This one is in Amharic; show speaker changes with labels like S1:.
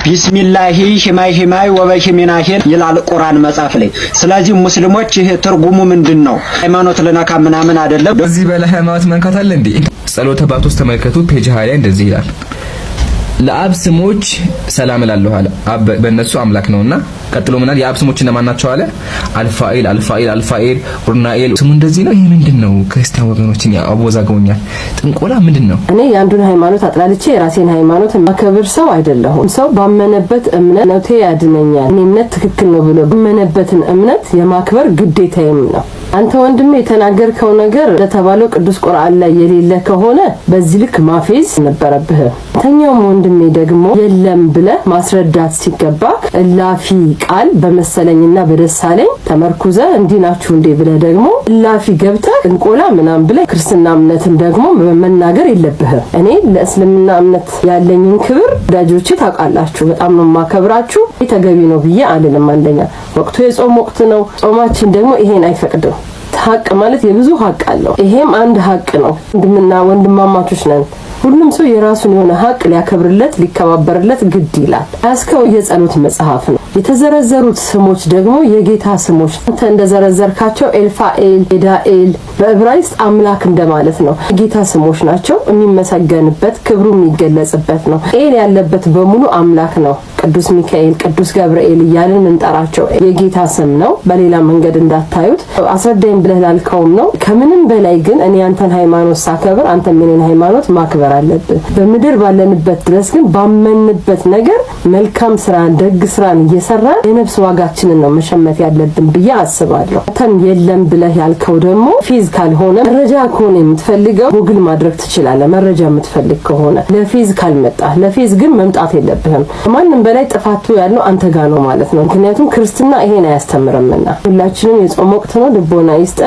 S1: ቢስሚላሂ ሂማይ ወበሂሚናሂል ይላል ቁርአን መጽሐፍ ላይ። ስለዚህ ሙስሊሞች ይሄ ትርጉሙ ምንድነው? ሃይማኖት ለነካ ምናምን አይደለም።
S2: በዚህ በላይ ሃይማኖት መንካት አለ እንዴ? ጸሎተ ባቶስ ተመልከቱ። ፔጅ 20 ላይ እንደዚህ ይላል። ለአብ ስሞች ሰላም እላለሁ አለ። አብ በእነሱ አምላክ ነውና ቀጥሎ ምናል የአብ ስሞች እነማን ናቸው አለ? አልፋኢል ኡርናኤል። ስሙ እንደዚህ ነው። ይሄ ምንድነው? ክርስቲያን ወገኖችን ያወዛገውኛል። ጥንቆላ ምንድነው?
S3: እኔ የአንዱን ሃይማኖት አጥላልቼ የራሴን ሃይማኖት ማከብር ሰው አይደለሁም። ሰው ባመነበት እምነት ነው ያድነኛል። እኔ እምነት ትክክል ነው ብሎ ባመነበትን እምነት የማክበር ግዴታዬም ነው። አንተ ወንድሜ የተናገርከው ነገር ለተባለው ቅዱስ ቁርአን ላይ የሌለ ከሆነ በዚህ ልክ ማፌዝ ነበረብህ። ተኛውም ወንድሜ ደግሞ የለም ብለህ ማስረዳት ሲገባክ እላፊ ቃል በመሰለኝና በደሳለኝ ተመርኩዘ እንዲናችሁ እንዴ ብለህ ደግሞ እላፊ ገብተህ እንቆላ ምናም ብለህ ክርስትና እምነትን ደግሞ መናገር የለብህም። እኔ ለእስልምና እምነት ያለኝን ክብር ወዳጆቼ ታውቃላችሁ፣ በጣም ነው ማከብራችሁ። ተገቢ ነው ብዬ አልልም። አንደኛ ወቅቱ የጾም ወቅት ነው። ጾማችን ደግሞ ይሄን አይፈቅድም። ሀቅ ማለት የብዙ ሀቅ አለው። ይሄም አንድ ሀቅ ነው። ወንድምና ወንድማማቾች ነን። ሁሉም ሰው የራሱን የሆነ ሀቅ ሊያከብርለት ሊከባበርለት ግድ ይላል። ያስከው የጸሎት መጽሐፍ ነው። የተዘረዘሩት ስሞች ደግሞ የጌታ ስሞች አንተ እንደዘረዘርካቸው ኤልፋኤል፣ ኤዳኤል በዕብራይስጥ አምላክ እንደማለት ነው። የጌታ ስሞች ናቸው። የሚመሰገንበት ክብሩ የሚገለጽበት ነው። ኤል ያለበት በሙሉ አምላክ ነው። ቅዱስ ሚካኤል፣ ቅዱስ ገብርኤል እያልን እንጠራቸው የጌታ ስም ነው። በሌላ መንገድ እንዳታዩት አስረዳኝ ብለህ ላልከውም ነው። ከምንም በላይ ግን እኔ አንተን ሃይማኖት ሳከብር አንተ ምንን ሃይማኖት ማክበር አለብህ። በምድር ባለንበት ድረስ ግን ባመንበት ነገር መልካም ስራን ደግ ስራን እየሰራን የነፍስ ዋጋችንን ነው መሸመት ያለብን ብዬ አስባለሁ። አንተን የለም ብለህ ያልከው ደግሞ ፊዝ ካልሆነ መረጃ ከሆነ የምትፈልገው ጉግል ማድረግ ትችላለህ። መረጃ የምትፈልግ ከሆነ ለፊዝ ካልመጣ ለፊዝ ግን መምጣት የለብህም። ማንንም በላይ ጥፋቱ ያለው አንተ ጋር ነው ማለት ነው። ምክንያቱም ክርስትና ይሄን አያስተምርምና። ሁላችንም የጾም ወቅት ነው። ልቦና ይስጠ